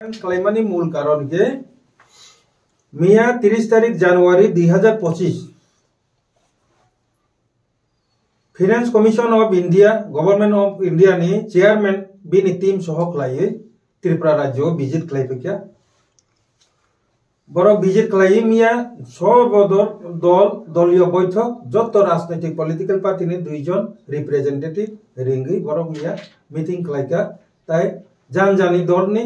क्लाइमानी मूल कारण के मिया 30 तारीख জানুয়ারি 2025 finance commission of India government of India नि चेयरमैन बिनि टीम सह खलायै त्रिपुरा राज्य विजिट खलायफैया बरो विजिट खलायै मिया सर्वदल दलीय बैठक जत राजनैतिक पॉलिटिकल पार्टी नि 2 जन रिप्रेजेंटेटिव रिंगै बरो मिया मीटिंग खलायका ताई जान दल नि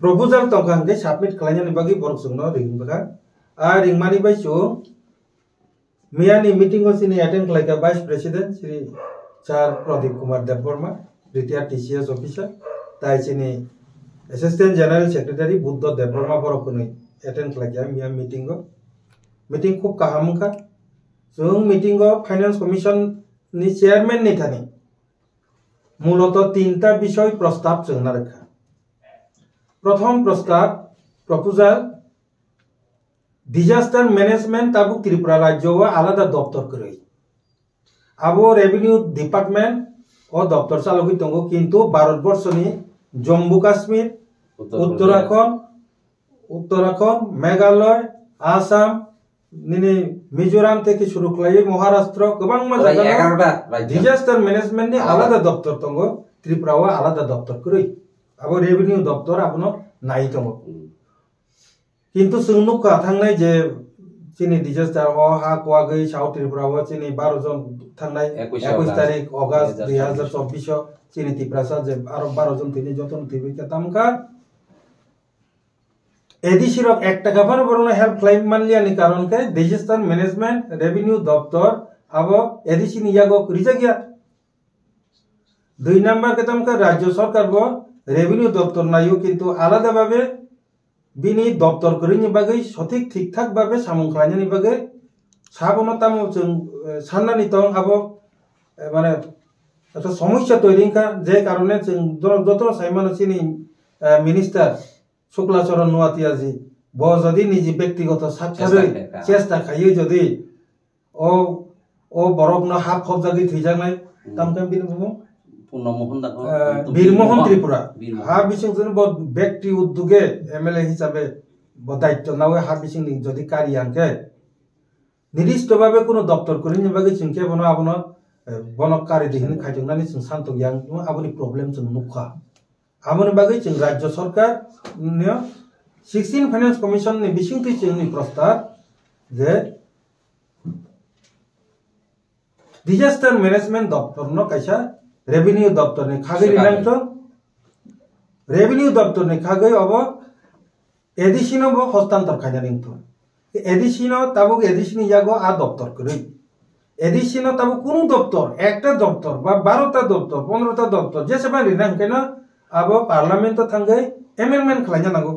प्रपोजल तंगांगे सबमिट खालायनायनि बागै बरक जोंनो रिंगबा आ रिंगमानि बायसो मियानि मीटिंग सिनि अटेंड खालायका वाइस प्रेसिडेंट श्री चार Pradip Kumar Debbarma retired TCS officer ताई सिनि assistant general secretary Buddha Debbarma बरकनि अटेंड खालायका मिया मीटिंग खूब काहामखा जों मीटिंग फाइनेंस कमिशन नि चेयरमैन नि थानि मूलत 3टा विषय प्रस्ताव जोंना रखा प्रथम प्रस्ताव proposal disaster management Tabuk Tripura राज्य आलादा दफ्तर करे आबो रेवेन्यू डिपार्टमेंट और दफ्तर चालुगै दंगो किंतु भारतवर्षनि जम्मू काश्मीर उत्तराखंड मेघालय आसाम निनि मिजोराम থেকে শুরু খাलायै महाराष्ट्र गोबां जायगा डिजास्टर मैनेजमेंट नि आलादा दफ्तर दंगो त्रिपुराव आलादा दफ्तर करे अब रेवेन्यू दफ्तर आपनो नाई दंगो किंतु जोंनुका थांनाय जे चिनि डिजास्टर अ हा कोआगै साउथ त्रिपुराव चिनि 12 जन थांनाय 21 तारिख अगस्त 2024 चिनि त्रिपुरा जे आरो 12 जन थैनि जतन थैबे तामका एडिसिरो 1 टाका बरनो हेल्प क्लेम मानलियानि कारण के डिजास्टर मैनेजमेंट रेवेन्यू दफ्तर अब एडिसिनि यागो रिजागिया 2 नंबर के तमका राज्य सरकार बो रेवेन्यू दफ्तर नायो किंतु आलादा भावे बिनि दफ्तर करिनि बागै सठिक ठीकठाक भावे सामं खालायनायनि बागै साबनो तामो जों साननानि दं आबो माने एटा समस्या तैरिंखा जे कारणे जों जत साइमान सिनि मिनिस्टार शुक्लाचरण नुवातिया जी ब जदि निजी व्यक्तिगत साक्षारै चेष्टा खायै जदि ओ बरकनो हाफ खब जागै थैजानाय तामकाम बिनि बुङो बीरमोहन त्रिपुरा हा बिसिंजन ब व्यक्ति उद्योगे एमएलए हिसाबे ब दायित्व नावे हा बिसिंनि जदि कारियांके निर्दिष्ट भावे कोनो दफ्तर करिनि बागै चिंके बनो आबनो बनो कारि दिहिन खायजोंनानि जों सान्तो यां आबोनि प्रब्लेम जों नुखा आबोनि बागै जों राज्य सरकार ने 16 फाइनेंस कमिशन नि बिसिंथि जोंनि प्रस्ताव जे डिजास्टर मैनेजमेंट दफ्तर न कायसा रेवेन्यू दफ्तर नि खागै रिनांगतो रेवेन्यू दफ्तर नि खागै अब एडिसिनो बो हस्तांतर खायनांगतो एडिसिनो ताबुक एडिसिनि यागो आ दफ्तर करै एडिसिनो ताबुक कोन दफ्तर एकटा दफ्तर बा 12टा दफ्तर 15टा दफ्तर जेसेबां रिनांगकेनो अब पार्लियामेंट थांगै एमेंडमेंट खालायना नांगौ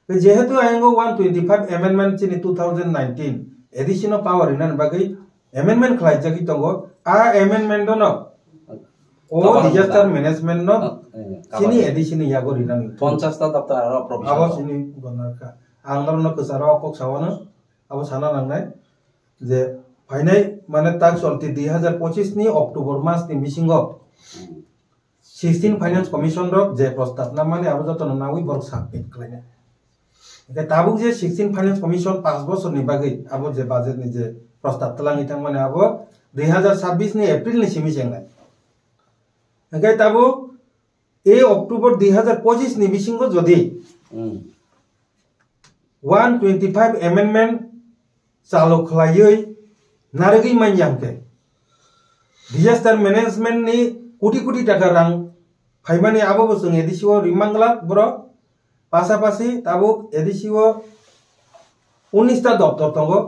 जेहेतु आयंगो 125 एमेंडमेंट चिनि 2019 एडिसिनो पावर रिनान बागै एमेंडमेंट खालायजागि दंगो आ एमेंडमेंट न ओ डिजास्टर मैनेजमेंट न चिनि एडिसिनि यागो रिनान 50 टा दफ्तर आरो प्रोविजन आबो चिनि गनारखा आंलारनो कसारा अकक सावानो आबो साना नांनाय जे फाइनाय माने ताक चलति 2025 नि अक्टोबर मास नि मिसिंगो 16 फाइनेंस कमिशन रो जे प्रस्ताव ना माने आबो जतन नावै बरक सबमिट खालायना एके ताबुक जे 16 फाइनेंस कमिशन 5 बोसोरनि बागै आबो जे बाजेट नि जे प्रस्ताव तलांनि थां माने आबो 2026 नि एप्रिल नि सिमि जेंनाय एके ताबु ए अक्टोबर 2025 नि बिसिंगो जदि 125 एमेंडमेंट चालु खालायै नारगै मानयांके डिजास्टर मैनेजमेंट नि कोटी टाका रां फाइमानि आबो जों एडिसिओ रिमांगला ब्रो पासापासि ताबुक एडिसिओ 19टा दफ्तर दंगो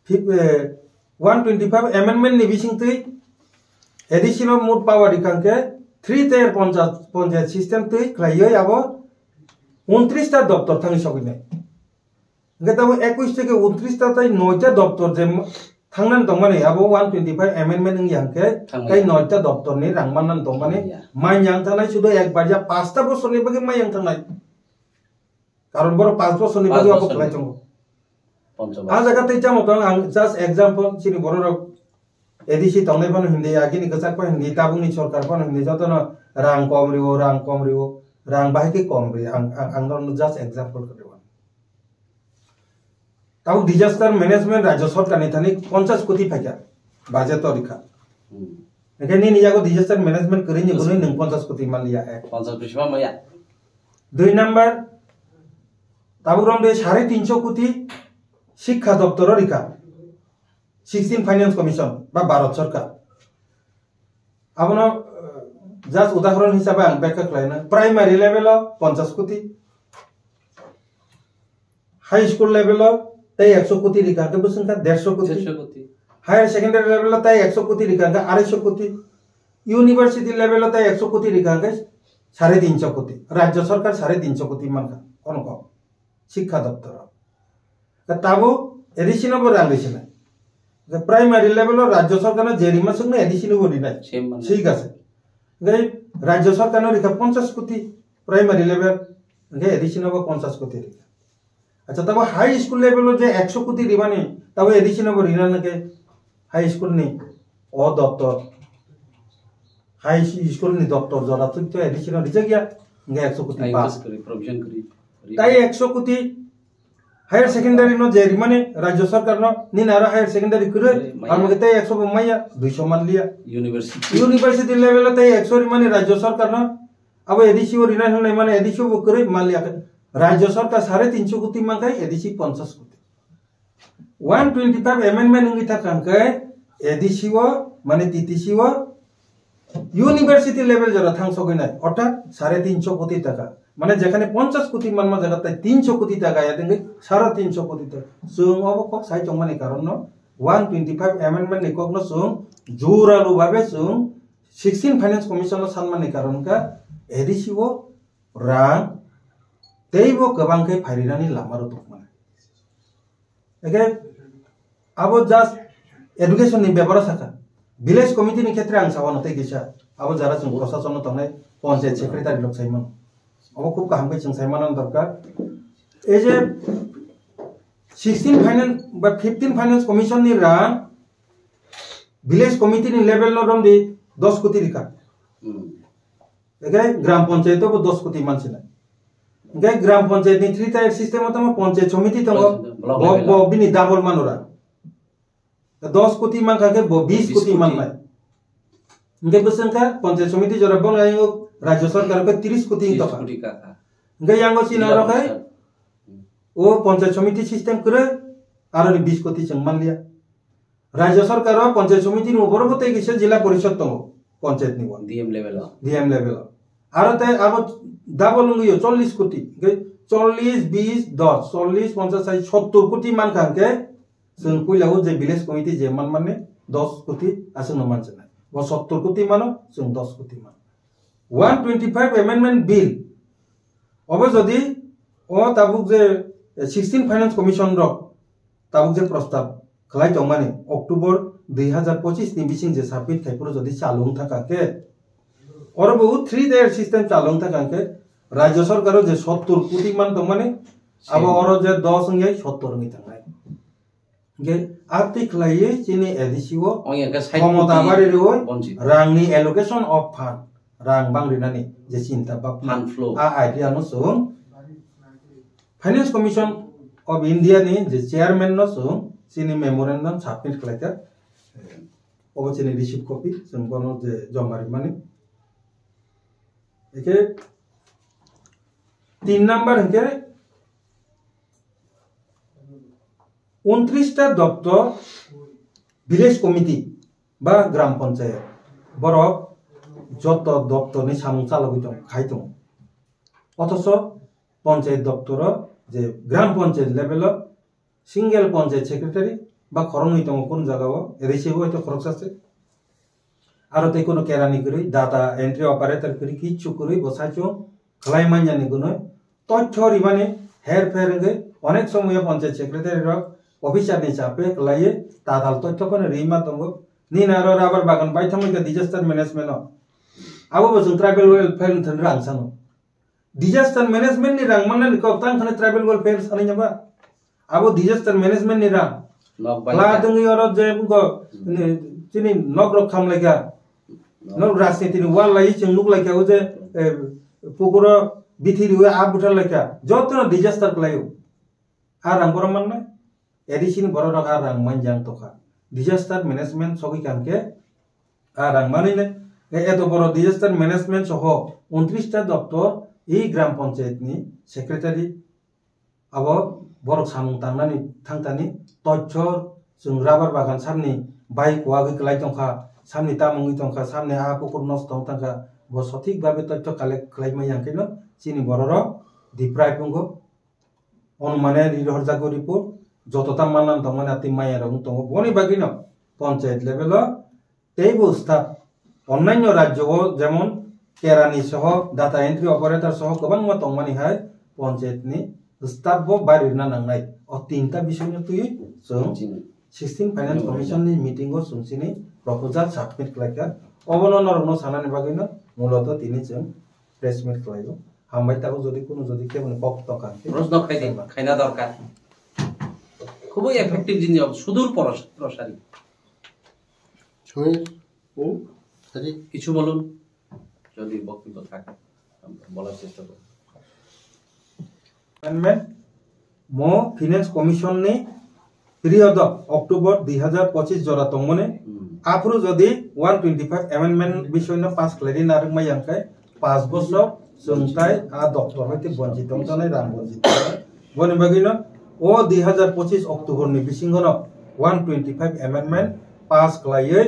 125 एमेंडमेंट नि बिसिंथै एडिसिओ मुड पावर रिखांके 3 टायर पंचायत सिस्टेम थै खायै आबो 29टा दफ्तर थांनि सगिने गे ताबो 21 থেকে 29 टा ताई 9टा दफ्तर जे थांनान दं माने आबो 125 एमेंडमेंट नि यांके काई 9टा दफ्तर नि रांमानन दं माने माय yang थानाय सुदो एक बार या 5टा बोसोरनि बागै माय yang थानाय कारण बर 5 बोसोरनि बागै आबो खालाय दंगो आ जागा तै जामो दं आं जस्ट एग्जांपल चिनि बर एडिसि तंनाय बन हिंदी आगिनि गजाक बन हिंदी ताबुनि सरकार बन हिंदी जतन rang kom riwo rang bahai ke kom ri ang don just example ko dewan tau disaster management rajya sarkar ni thani 50 koti phaikya budget to rikha ekhani ni jago disaster management kori ni gunoi nung 50 koti man liya ek 50 prisma maya 2 number tabu rom de 350 koti শিক্ষা দপ্তর রিকা 16 finance commission বা ভারত সরকার আপনা just উদাহরণ হিসাবে আং ব্যাখ্যা খাইনা primary level 50 কোটি হাই স্কুল লেভেল তাই 100 কোটি রিকা কে বসংকা 150 কোটি হায়ার সেকেন্ডারি লেভেল তাই 100 কোটি রিকা কে 250 কোটি ইউনিভার্সিটি লেভেল তাই 100 কোটি রিকা কে 350 কোটি রাজ্য সরকার 350 কোটি মানকা কোন কম শিক্ষা দপ্তর তাবো এডিশন অব রাংলিশন প্রাইমারি লেভেল রাজ্য সরকার জেরিমা সঙ্গে এডিশন বলি নাই ঠিক আছে গাই রাজ্য সরকার রেখা 50 কোটি প্রাইমারি লেভেল গে এডিশন অব 50 কোটি রেখা আচ্ছা তাবো হাই স্কুল লেভেল যে 100 কোটি রিবানি তাবো এডিশন অব রিনা নাকে হাই স্কুল নি ও দপ্তর হাই স্কুল নি দপ্তর জরা তো এডিশন রিজা গিয়া গে 100 কোটি পাস করি প্রভিশন করি তাই 100 কোটি हायर सेकेंडरी नो जेरी माने राज्य सरकार नो निन आरो हायर सेकेंडरी करे और मगे तय 100 माया 200 मान लिया यूनिवर्सिटी लेवल तय 100 माने राज्य सरकार नो अब एडीसी और रिना हने माने एडीसी वो करे मान लिया राज्य सरकार 350 कोटी मांगाय एडीसी 50 कोटी 125 अमेंडमेंट नंगी था कांके एडीसी वो माने टीटीसी वो यूनिवर्सिटी लेवल जरा थांग सगैनाय अर्थात 350 कोटी टाका মানে যেখানে 50 কোটি মানমা জায়গাতে 300 কোটি টাকা আইতেঙ্গে 350 কোটি টাকা সুং অবকক সাই চংমানি কারণ 125 অ্যামেন্ডমেন্ট নিকগ্ন সুং জোরালু ভাবে সুং 16 ফাইন্যান্স কমিশন সানমানি কারণ কা এডিসিও রাং তেইবো গবাংকে ফাইরিরানি লামারো তকমানে একে আবো জাস্ট এডুকেশন নি ব্যাপার থাকা ভিলেজ কমিটি নি ক্ষেত্রে আং সাওয়ানতে গিসা আবো যারা সুং প্রশাসন তংনাই পঞ্চায়েত সেক্রেটারি লোক সাইমান अब खूब काम पे चंसाइमान दरकार ए जे 16 फाइनेंस बा 15 फाइनेंस कमीशन नि रां विलेज कमिटी नि लेवल नो रम दे 10 कोटी रिका एगे ग्राम पंचायत को 10 कोटी मानसिना गे ग्राम पंचायत नि 3 टायर सिस्टम त पंचायत समिति तंग बो बिनि डाबल मानोरा 10 कोटी मान खाके 20 कोटी मान नाय गे बसंका पंचायत समिति जरा बनायो राज्य सरकार को 30 कोटी का गयांगो सिना रखाय ओ पंचायत समिति सिस्टम करे आरो 20 कोटी जों मान लिया राज्य सरकार पंचायत समिति नो ऊपर बते गिसे जिला परिषद तंग पंचायत नि डीएम लेवल आरो ते अब डाबल नंगियो 40 कोटी 40 20 10 40 50 70 कोटी मान खाके जों कइलाव जे विलेज कमिटी जे मान माने 10 कोटी आसो न मानसना वो 70 कोटी मानो जों 10 कोटी मान 125 अमेंडमेंट बिल अब जदि ओ ताबुक जे 16 फाइनेंस कमिशन रो ताबुक जे प्रस्ताव खलाय तंमाने अक्टोबर 2025 नि बिसिं जे साबमिट खायपुर जदि चालुं थाकाके और बहुत 3 टायर सिस्टम चालुं थाकाके राज्य सरकार जे 70 कोटी मान तंमाने अब और जे 10 ngai 70 ngai थांगाय गे आर्थिक लाये चिनि एडिसिओ क्षमता बारि रो रांनि एलोकेशन ऑफ फंड रां बांग्रिनानि जे चिंता बा फंड फ्लो आ आइडिया नो सुं फाइनेंस कमिशन ऑफ इंडिया नि जे चेयरमैन नो सुं चिनि मेमोरेंडम सबमिट खलायता ओबो चिनि रिसीव कॉपी जों बनो जे जमारि माने एके 3 नंबर हके 29 टा दप्तर विलेज कमिटी बा ग्राम पंचायत बरक যত দপ্তর নি সামু চালবিতং খাইতং অথচ পঞ্চায়েত দপ্তর যে গ্রাম panchayat level single panchayat secretary বা খরংইতং কোন জায়গাও রিসিভ হয়তো খরচ আছে আর তাই কোনো কেরানি করি ডাটা এন্ট্রি অপারেটর করি কিচ্ছু করি বসাইছো খলাই মানজানি কোনো তথ্য রিমানে হের ফের গে অনেক সময় পঞ্চায়েত সেক্রেটারি র অফিসার নি চাপে লাইয়ে তাদাল তথ্য কোন রিমা দঙ্গ নি নারো রাবার বাগান বাইথামইকা ডিজাস্টার ম্যানেজমেন্ট अब बसुं ट्राइबल वेलफेयर थन रां सानो डिजास्टर मैनेजमेंट नि रां मानना निको तां खने ट्राइबल वेलफेयर सानै जाबा अब डिजास्टर मैनेजमेंट नि रां ला दंगि और जे बुंगो चिनि नग रखाम लायगा no rasniti ni wal lai chungluk lai ka uje pukuro bithiri we a butar lai ka jotno disaster klayu arang boroman na edisin borok arang manjang toka disaster management sogi kanke arang manine eto boro disaster management soho 29 ta doptor এই গ্রাম panchayat ni secretary abo borok samung tangnani thangtani totcho jung rabar bagan samni bai kuagi klai tongkha samni tamungi tongkha samni a pukur nos tongtangka bo sothik babe totcho collect klai mai yankino chini bororo diprai pungo onmane rirhorjago report jotota mannan tongmane ati mayara tongo boni bagino panchayat level teibo staff অন্যান্য রাজ্য যেমন কেরানি সহ data entry operator সহ গোবাং মা তংমানি হাই panchayat ni staff bo barirna nangnai o tinta বিষয় তুই जों 16 finance commission ni meeting o sungsini proposal submit khlaika অবননর ন সানানি বাগিনো মূলত তিনি जों প্রেস মিট khlaigo হামবাই তাকো যদি কোনো যদি কেমন পক্ত কাকে প্রশ্ন খাইনা দরকার খুবই এফেক্টিভ জিনিস সুদূর প্রসারী কিছু বলুন যদি বক্তব্য থাকে বলার চেষ্টা করুন amendment mo finance commission ni period october 2025 jora tongmone apro jodi 125 amendment বিষয় না পাস ক্লারি নারং মায়াংkai 5 বছর জংtai a doctor হইতে বঞ্চিত জনাই রাম বঞ্চিত বনি বাগিনো ও 2025 October ni bisingono 125 amendment pass ক্লাইয়ে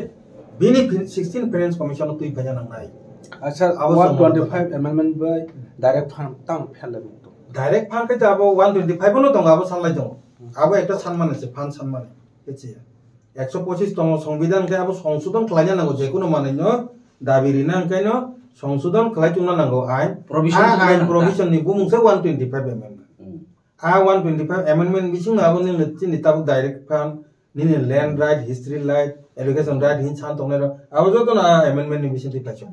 bini 16 finance commission তুই ভাজা নাংনাই अच्छा 125 amendment by direct farm tang phele direct farm ke abo 125 no dong abo sanlai dong abo ekta sanmane se fan sanmane eche 125 tong সংবিধান ke abo সংশোধন khlainya nango je kono mane no dabiri nang kai no সংশোধন khlai tungna nango ain provision ni bumung se 125 amendment a 125 amendment bising abo ni ni tabu direct farm ni land right history right education right hin chan tong ne abo joto na amendment ni bising ti pachok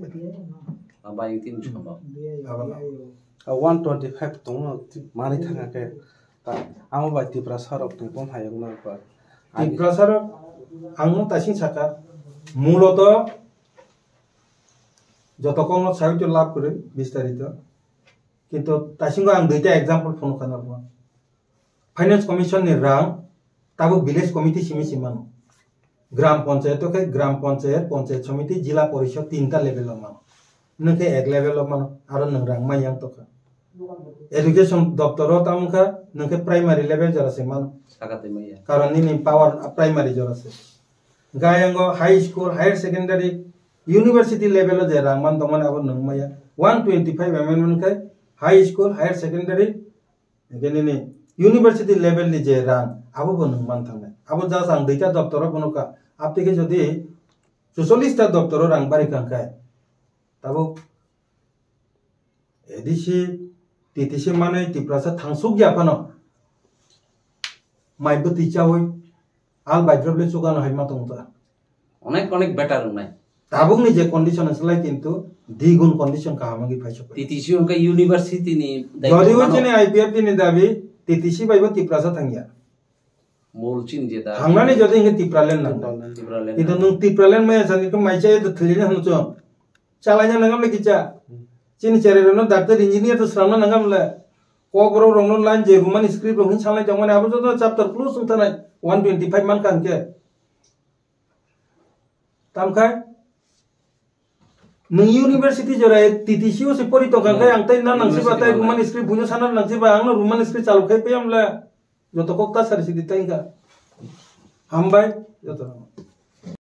aba tin chamba 125 tong mani thanga ke ta amo ba ti prasarok ni pom hayang na pa ti prasarok angno tasing saka মূলত যতক্ষণ সাহিত্য লাভ করে বিস্তারিত কিন্তু তাসিংগো আং দুইটা example phone খানাবো ফাইনান্স কমিশন ni rang তাবো ভিলেজ কমিটি সিমি সিমানো গ্রাম পঞ্চায়েত কে গ্রাম পঞ্চায়েত পঞ্চায়েত সমিতি জেলা পরিষদ তিনটা লেভেল মান नके एक लेवल मान आरो नों रां मायां तका एजुकेशन दप्तर तामखा नके प्राइमरी लेवल जरासे मान सागाते माया कारण नि पावर प्राइमरी जरासे गायंगो high school higher secondary university level जे रां मान तमन अब नों माया 125 एमएनमेंट के हाई स्कूल हायर सेकेंडरी गेनि यूनिवर्सिटी लेवल नि जे रां अब नों मान थांने अब जा सांग दैता दप्तर बनका आपते जदि 44 टा दप्तर रां बारि कांकाय तबो एदिसी तितिसी माने तिप्रासा थांसुक याफानो माइबो तिचावय आल बाइद्रबले सुगानो हाइमा तंता অনেক অনেক বেটার নাই ताबुकनि जे कन्डिशन असलाय किंतु द्विगुण कन्डिशन काहामगि फाइसो तितिसी उनका यूनिवर्सिटी नि जदि वचने आईपीएफ नि दाबी तितिसी बाइबो तिप्रासा थांगिया मोलचिन जेता थांनानै जदि इंगे तिप्रालेन ना किंतु नु तिप्रालेन मै सानि तो माइचाय तो थलिने हनुचो चालाnya nangam lagi ca cini cari rono doctor engineer tu serana nangam le kogro rono lan je human script rohin salai jamane abu to chapter plus untana 125 man kan ke tam khai nung university jora TTC se pori to kan kai angtai nan nang siba tai human script bunyo sana nang siba ang human script chalu khai pe am le joto kokta sar si ditai ka hambai joto